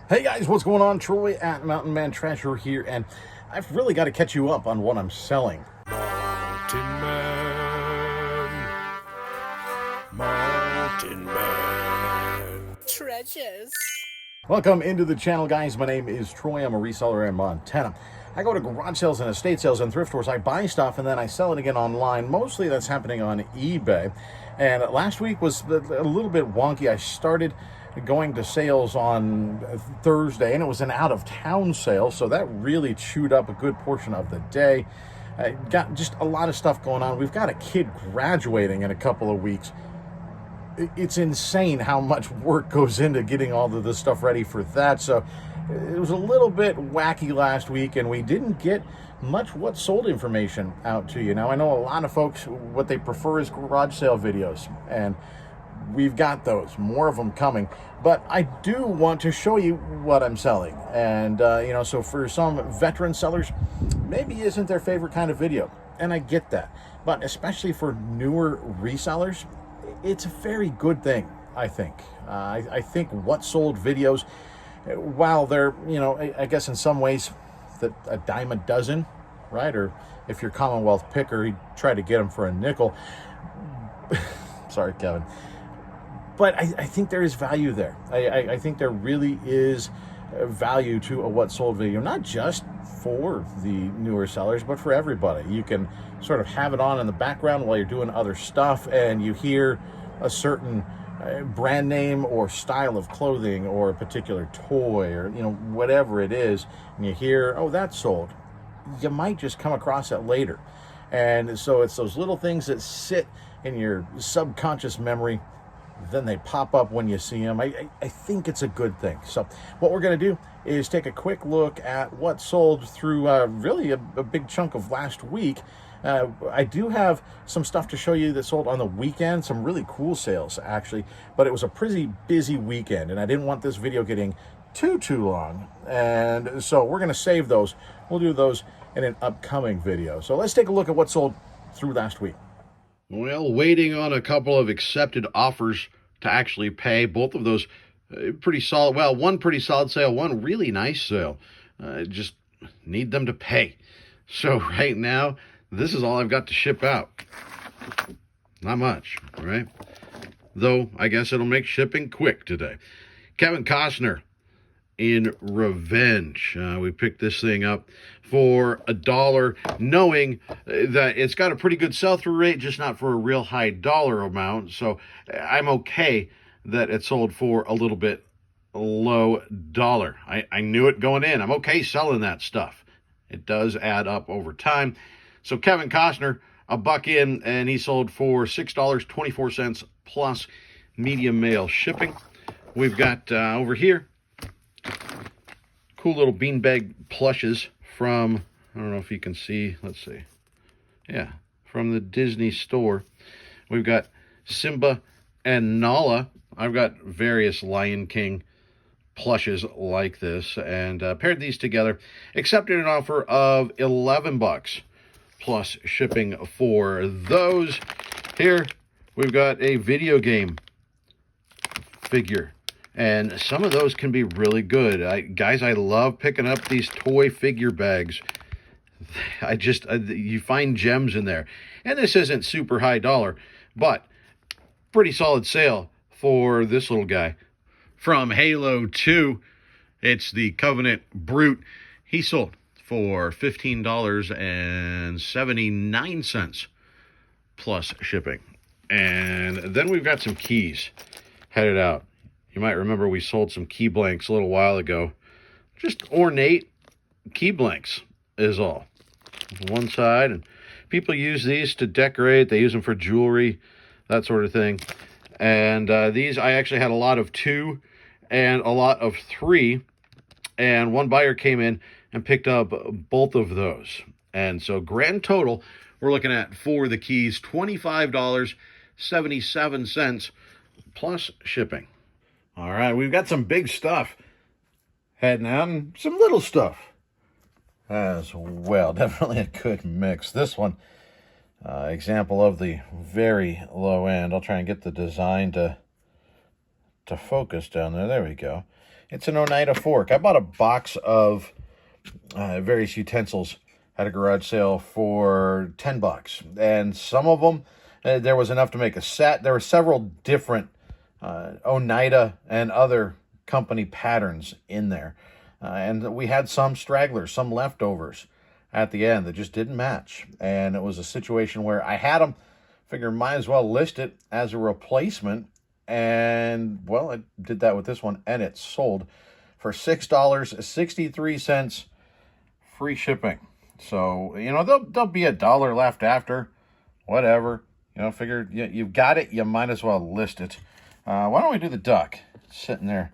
Hey guys, what's going on? Troy at Mountain Man Treasure here, and I've really got to catch you up on what I'm selling. Mountain Man, Mountain Man. Treasures. Welcome into the channel, guys. My name is Troy. I'm a reseller in Montana. I go to garage sales and estate sales and thrift stores. I buy stuff and then I sell it again online. Mostly that's happening on eBay. And last week was a little bit wonky. I started going to sales on Thursday, and it was an out-of-town sale, so that really chewed up a good portion of the day. I got just a lot of stuff going on. We've got a kid graduating in a couple of weeks. It's insane how much work goes into getting all of this stuff ready for that. So it was a little bit wacky last week, and we didn't get much what sold information out to you. Now, I know a lot of folks, what they prefer is garage sale videos, and we've got those, more of them coming. But I do want to show you what I'm selling. And, so for some veteran sellers, maybe isn't their favorite kind of video. And I get that. But especially for newer resellers, it's a very good thing, I think. I think what sold videos, while they're, I guess in some ways that a dime a dozen, right? Or if you're Commonwealth picker, you try to get them for a nickel. Sorry, Kevin. But I think there is value there. I think there really is value to a what sold video, not just for the newer sellers, but for everybody. You can sort of have it on in the background while you're doing other stuff, and you hear a certain brand name or style of clothing or a particular toy or whatever it is, and you hear, oh, that's sold. You might just come across it later. And so it's those little things that sit in your subconscious memory, then they pop up when you see them. I think it's a good thing. So what we're going to do is take a quick look at what sold through really a big chunk of last week. I do have some stuff to show you that sold on the weekend, some really cool sales actually, but it was a pretty busy weekend and I didn't want this video getting too long. And so we're going to save those. We'll do those in an upcoming video. So let's take a look at what sold through last week. Well, waiting on a couple of accepted offers to actually pay. Both of those pretty solid. Well, one pretty solid sale, one really nice sale. Just need them to pay. So right now, this is all I've got to ship out. Not much, all right? Though, I guess it'll make shipping quick today. Kevin Costner in Revenge. We picked this thing up for $1, knowing that it's got a pretty good sell-through rate, just not for a real high dollar amount. So I'm okay that it sold for a little bit low dollar. I knew it going in. I'm okay selling that stuff. It does add up over time. So Kevin Costner, $1 in, and he sold for $6.24 plus medium mail shipping. We've got over here cool little beanbag plushes from, I don't know if you can see, let's see. Yeah, from the Disney store. We've got Simba and Nala. I've got various Lion King plushes like this, and paired these together. Accepted an offer of $11 plus shipping for those. Here, we've got a video game figure. And some of those can be really good. Guys, I love picking up these toy figure bags. You find gems in there. And this isn't super high dollar, but pretty solid sale for this little guy. From Halo 2, it's the Covenant Brute. He sold for $15.79 plus shipping. And then we've got some keys headed out. You might remember we sold some key blanks a little while ago. Just ornate key blanks is all. One side, and people use these to decorate. They use them for jewelry, that sort of thing. And these, I actually had a lot of 2 and a lot of 3. And one buyer came in and picked up both of those. And so grand total, we're looking at, for the keys, $25.77 plus shipping. All right, we've got some big stuff heading out and some little stuff as well. Definitely a good mix. This one, example of the very low end. I'll try and get the design to focus down there. There we go. It's an Oneida fork. I bought a box of various utensils at a garage sale for $10, and some of them there was enough to make a set. There were several different Oneida and other company patterns in there, and we had some stragglers, some leftovers at the end that just didn't match, and it was a situation where I had them. Figure might as well list it as a replacement, and well, I did that with this one, and it sold for $6.63, free shipping. So there'll be $1 left after, whatever. Figure you've got it, you might as well list it. Why don't we do the duck? It's sitting there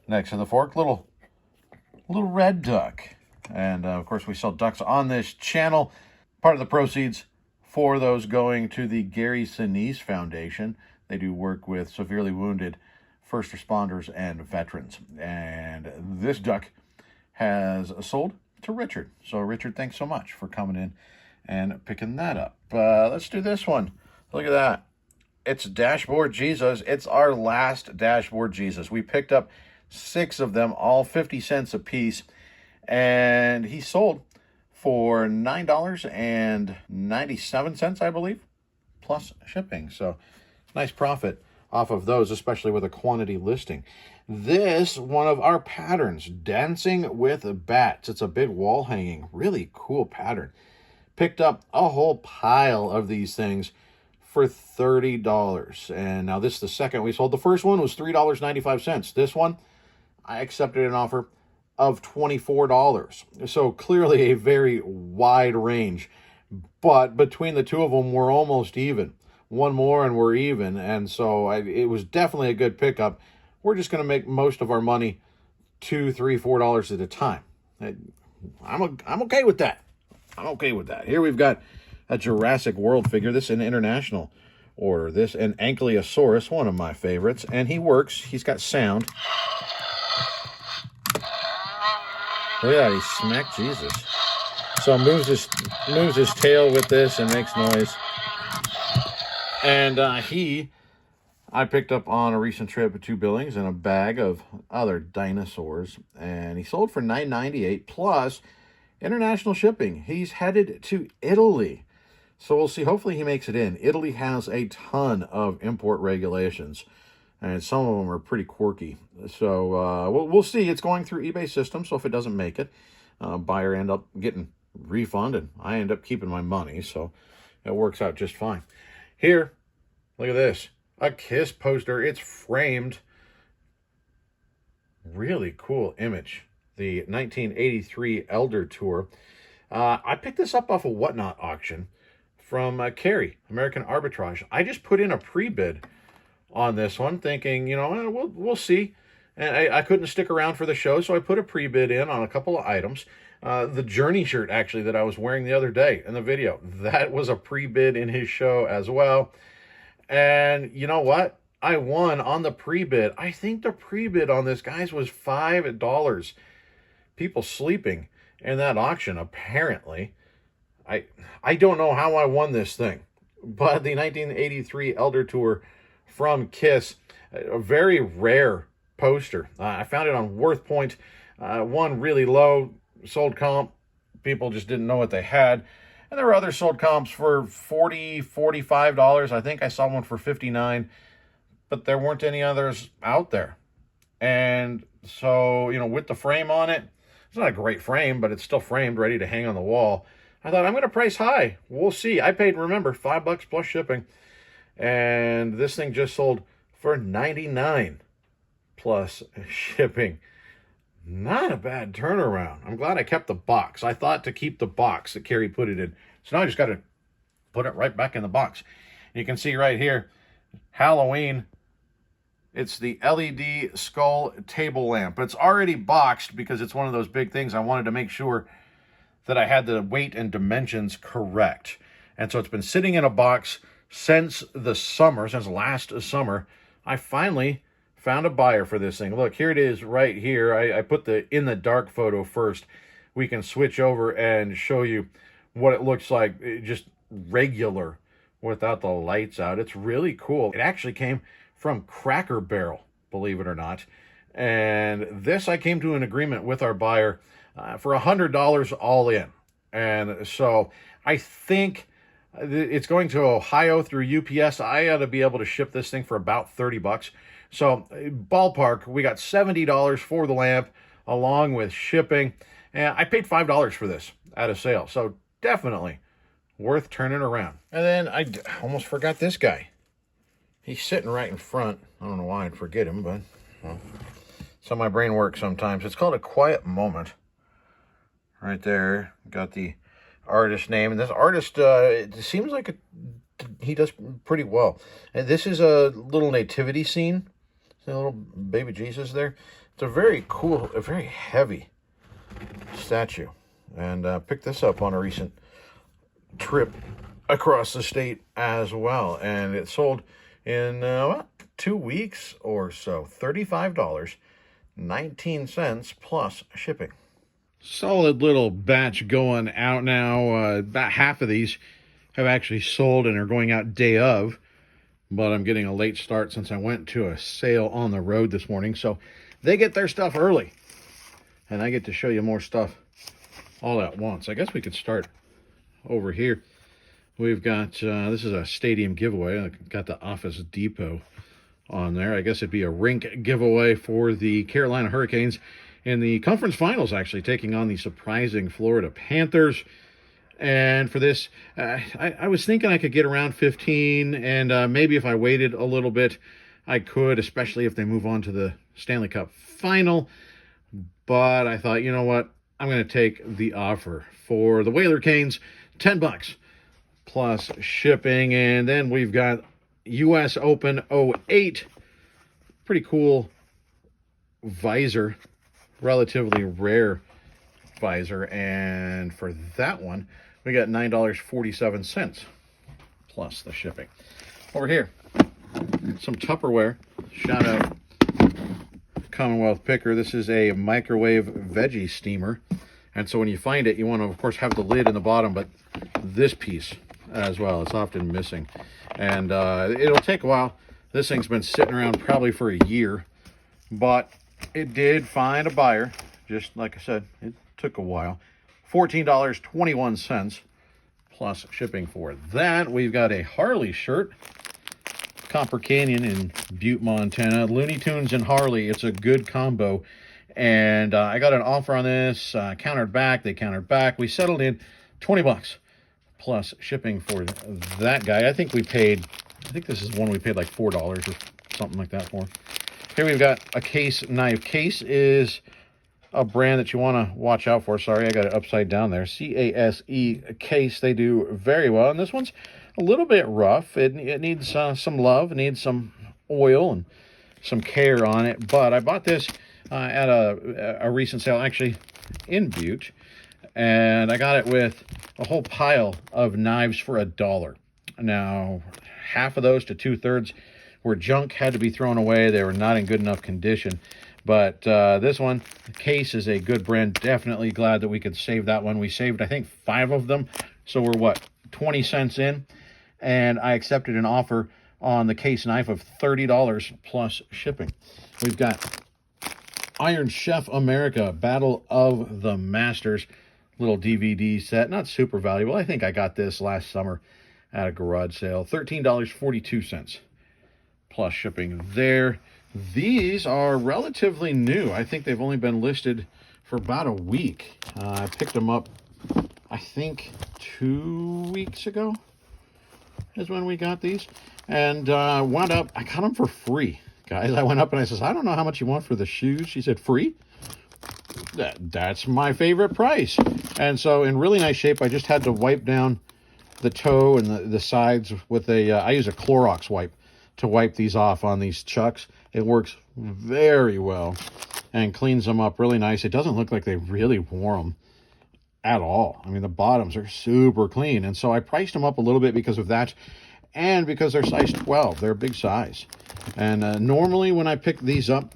next to the fork, little red duck, and of course we sell ducks on this channel. Part of the proceeds for those going to the Gary Sinise Foundation. They do work with severely wounded first responders and veterans. And this duck has sold to Richard. So Richard, thanks so much for coming in and picking that up. Let's do this one. Look at that. It's Dashboard Jesus. It's our last Dashboard Jesus. We picked up 6 of them, all 50 cents a piece. And he sold for $9.97, I believe, plus shipping. So nice profit off of those, especially with a quantity listing. This one of our patterns, Dancing with Bats. It's a big wall hanging, really cool pattern. Picked up a whole pile of these things for $30. And now this is the second we sold. The first one was $3.95. This one, I accepted an offer of $24. So clearly a very wide range, but between the two of them, we're almost even. One more and we're even, and so it was definitely a good pickup. We're just going to make most of our money $2, $3, $4 at a time. I'm okay with that. I'm okay with that. Here we've got a Jurassic World figure. This is an international order. This an Ankylosaurus, one of my favorites, and he works. He's got sound. Look at that, he smacked Jesus. So moves his tail with this and makes noise. And I picked up on a recent trip to Billings and a bag of other dinosaurs. And he sold for $9.98 plus international shipping. He's headed to Italy. So we'll see. Hopefully he makes it in. Italy has a ton of import regulations, and some of them are pretty quirky. So we'll see. It's going through eBay system, so if it doesn't make it, buyer end up getting refunded. I end up keeping my money, so it works out just fine. Here, look at this. A Kiss poster. It's framed. Really cool image. The 1983 Elder Tour. I picked this up off a Whatnot auction from Carrie, American Arbitrage. I just put in a pre-bid on this one, thinking, we'll see. And I couldn't stick around for the show, so I put a pre-bid in on a couple of items. The Journey shirt, actually, that I was wearing the other day in the video, that was a pre-bid in his show as well. And you know what? I won on the pre-bid. I think the pre-bid on this, guys, was $5. People sleeping in that auction, apparently. I don't know how I won this thing, but the 1983 Elder Tour from Kiss, a very rare poster. I found it on Worth Point, one really low sold comp. People just didn't know what they had. And there were other sold comps for $40, $45. I think I saw one for $59, but there weren't any others out there. And so, with the frame on it, it's not a great frame, but it's still framed, ready to hang on the wall. I thought, I'm going to price high. We'll see. I paid, remember, $5 plus shipping. And this thing just sold for $99 plus shipping. Not a bad turnaround. I'm glad I kept the box. I thought to keep the box that Carrie put it in. So now I just got to put it right back in the box. You can see right here, Halloween. It's the LED skull table lamp. It's already boxed because it's one of those big things. I wanted to make sure that I had the weight and dimensions correct. And so it's been sitting in a box since the summer, since last summer. I finally found a buyer for this thing. Look, here it is right here. I put the in the dark photo first. We can switch over and show you what it looks like, just regular without the lights out. It's really cool. It actually came from Cracker Barrel, believe it or not. And this I came to an agreement with our buyer for $100 all in. And so I think it's going to Ohio through UPS. I ought to be able to ship this thing for about 30 bucks. So ballpark, we got $70 for the lamp along with shipping. And I paid $5 for this at a sale. So definitely worth turning around. And then I almost forgot this guy. He's sitting right in front. I don't know why I'd forget him, but well, that's how my brain works sometimes. It's called A Quiet Moment. Right there, got the artist name. And this artist, it seems like he does pretty well. And this is a little nativity scene. See a little baby Jesus there. It's a very cool, a very heavy statue. And picked this up on a recent trip across the state as well. And it sold in 2 weeks or so. $35.19 plus shipping. Solid little batch going out now. About half of these have actually sold and are going out day of. But I'm getting a late start since I went to a sale on the road this morning. So they get their stuff early. And I get to show you more stuff all at once. I guess we could start over here. We've got, this is a stadium giveaway. I got the Office Depot on there. I guess it'd be a rink giveaway for the Carolina Hurricanes in the conference finals, actually taking on the surprising Florida Panthers. And for this, I was thinking I could get around 15, and maybe if I waited a little bit, I could, especially if they move on to the Stanley Cup final. But I thought, you know what? I'm going to take the offer for the Whaler Canes, 10 bucks plus shipping. And then we've got U.S. Open 08. Pretty cool visor, relatively rare visor. And for that one, we got $9.47 plus the shipping. Over here, some Tupperware. Shout out Commonwealth Picker. This is a microwave veggie steamer. And so when you find it, you want to, of course, have the lid in the bottom, but this piece as well. It's often missing. And it'll take a while. This thing's been sitting around probably for a year. But it did find a buyer. Just like I said, it took a while. $14.21 plus shipping for that. We've got a Harley shirt. Copper Canyon in Butte, Montana. Looney Tunes and Harley. It's a good combo. And I got an offer on this. Countered back. They countered back. We settled in 20 bucks plus shipping for that guy. I think this is one we paid like $4 or something like that for. Here we've got a Case knife. Case is a brand that you want to watch out for. Sorry, I got it upside down there. C-A-S-E Case. They do very well. And this one's a little bit rough. It needs some love. It needs some oil and some care on it. But I bought this at a recent sale, actually in Butte. And I got it with a whole pile of knives for $1. Now, half of those to 2/3 were junk, had to be thrown away. They were not in good enough condition. But this one, Case, is a good brand. Definitely glad that we could save that one. We saved, I think, 5 of them. So we're, what, 20 cents in? And I accepted an offer on the Case knife of $30 plus shipping. We've got Iron Chef America, Battle of the Masters, little DVD set. Not super valuable. I think I got this last summer at a garage sale. $13.42 plus shipping there. These are relatively new. I think they've only been listed for about a week. I picked them up, I think, 2 weeks ago is when we got these. And I got them for free, guys. I went up and I says, I don't know how much you want for the shoes. She said, free? That's my favorite price. And so in really nice shape, I just had to wipe down the toe and the sides with I use a Clorox wipe to wipe these off on these chucks. It works very well and cleans them up really nice. It doesn't look like they really wore them at all. I mean, the bottoms are super clean. And so I priced them up a little bit because of that and because they're size 12. They're a big size. And normally when I pick these up,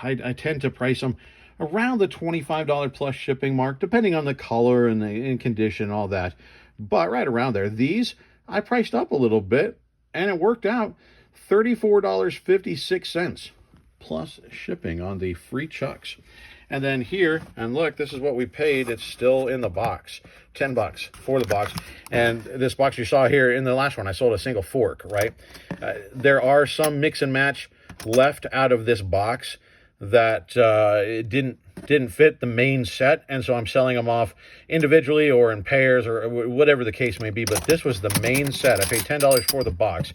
I tend to price them around the $25 plus shipping mark, depending on the color and the condition, all that. But right around there. These, I priced up a little bit, and it worked out. $34.56 plus shipping on the free chucks. And then here, and look, this is what we paid. It's still in the box. $10 for the box. And this box you saw here in the last one, I sold a single fork, right? There are some mix and match left out of this box that it didn't fit the main set, and so I'm selling them off individually or in pairs or whatever the case may be. But this was the main set. I paid $10 for the box.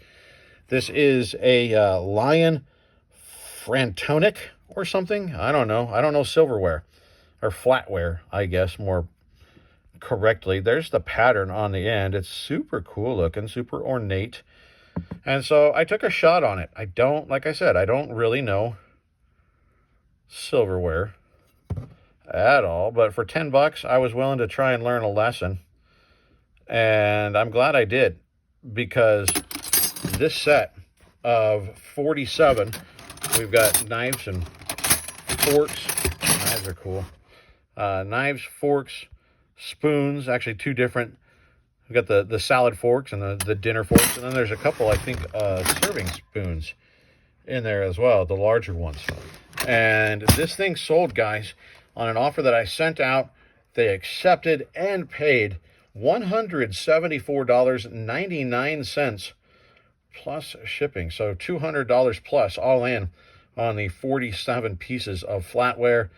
This is a Lion Frantonic or something. I don't know silverware or flatware, I guess, more correctly. There's the pattern on the end. It's super cool looking, super ornate. And so I took a shot on it. Like I said, I don't really know silverware at all, but for $10 I was willing to try and learn a lesson, and I'm glad I did, because this set of 47, we've got knives and forks. Knives are cool. Knives, forks, spoons, actually two different. We've got the salad forks and the dinner forks, and then there's a couple, I think, serving spoons in there as well, the larger ones. And this thing sold, guys, on an offer that I sent out. They accepted and paid $174.99 plus shipping. So $200 plus all in on the 47 pieces of flatware.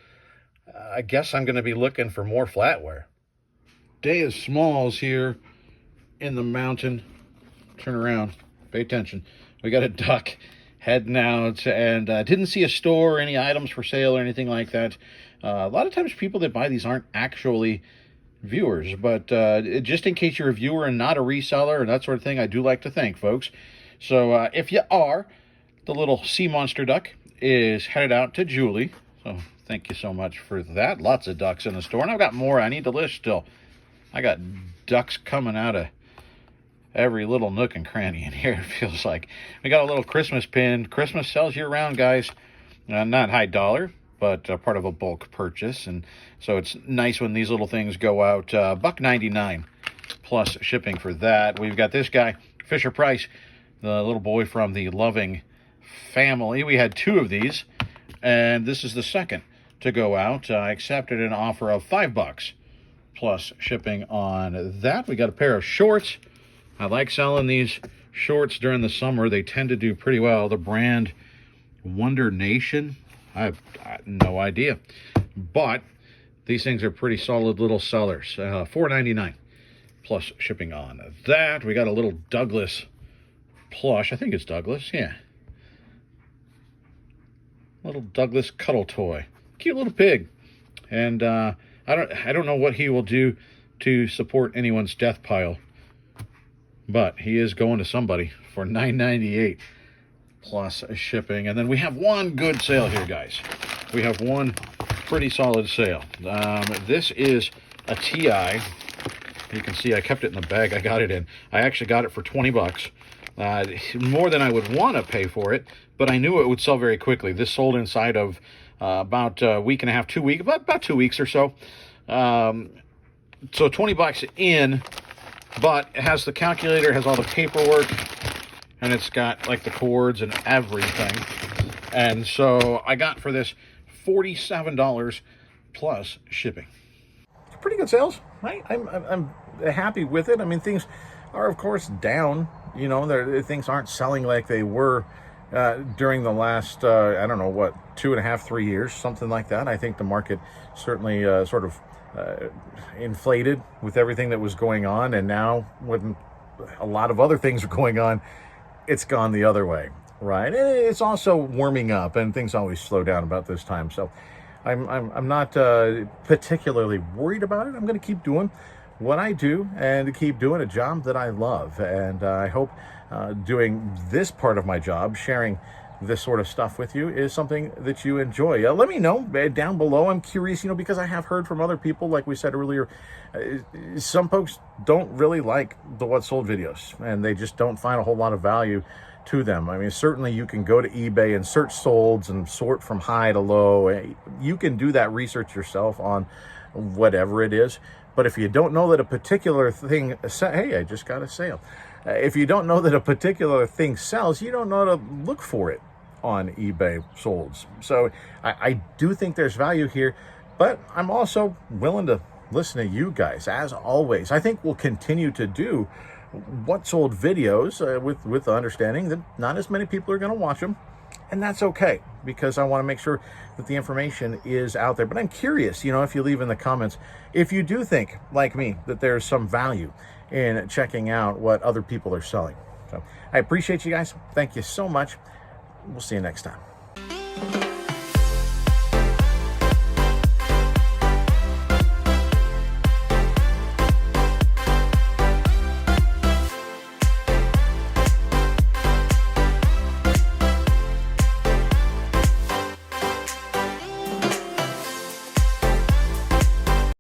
I guess I'm going to be looking for more flatware. Day of smalls here in the mountain. Turn around, pay attention. We got a duck heading out, and didn't see a store or any items for sale or anything like that. A lot of times people that buy these aren't actually viewers, but just in case you're a viewer and not a reseller and that sort of thing, I do like to thank folks. So if you are, the little sea monster duck is headed out to Julie. So thank you so much for that. Lots of ducks in the store, and I've got more I need to list still. I got ducks coming out of every little nook and cranny in here, it feels like. We got a little Christmas pin. Christmas sells year-round, guys. Not high dollar, but part of a bulk purchase. And so it's nice when these little things go out. $1.99 plus shipping for that. We've got this guy, Fisher Price, the little boy from the Loving family. We had two of these, and this is the second to go out. I accepted an offer of $5 plus shipping on that. We got a pair of shorts. I like selling these shorts during the summer. They tend to do pretty well. The brand Wonder Nation, I have no idea. But these things are pretty solid little sellers. $4.99 plus shipping on that. We got a little Douglas plush. I think it's Douglas, yeah. Little Douglas cuddle toy. Cute little pig. And I don't know what he will do to support anyone's death pile, but he is going to somebody for $9.98 plus shipping. And then we have one good sale here, guys. We have one pretty solid sale. This is a TI. You can see I kept it in the bag I got it in. I actually got it for $20. More than I would want to pay for it, but I knew it would sell very quickly. This sold inside of about a week and a half, 2 weeks, about 2 weeks or so. So $20 in. But it has the calculator, has all the paperwork, and it's got like the cords and everything. And so I got for this $47 plus shipping. Pretty good sales, right? I'm happy with it. I mean, things are, of course, down. You know, things aren't selling like they were during the last, I don't know, what, 2.5, 3 years, something like that. I think the market certainly sort of inflated with everything that was going on, and now when a lot of other things are going on, it's gone the other way, right? And it's also warming up, and things always slow down about this time. So I'm not particularly worried about it. I'm going to keep doing what I do and keep doing a job that I love, and I hope doing this part of my job, sharing this sort of stuff with you, is something that you enjoy. Let me know down below. I'm curious, because I have heard from other people, like we said earlier, some folks don't really like the What Sold videos, and they just don't find a whole lot of value to them. I mean, certainly you can go to eBay and search solds and sort from high to low. You can do that research yourself on whatever it is. But if you don't know that a particular thing, hey, I just got a sale. If you don't know that a particular thing sells, you don't know to look for it on eBay sold. So I do think there's value here, but I'm also willing to listen to you guys, as always. I think we'll continue to do what sold videos with the understanding that not as many people are going to watch them, and that's okay, because I want to make sure that the information is out there. But I'm curious, if you leave in the comments, if you do think, like me, that there's some value in checking out what other people are selling. So I appreciate you guys. Thank you so much. We'll see you next time.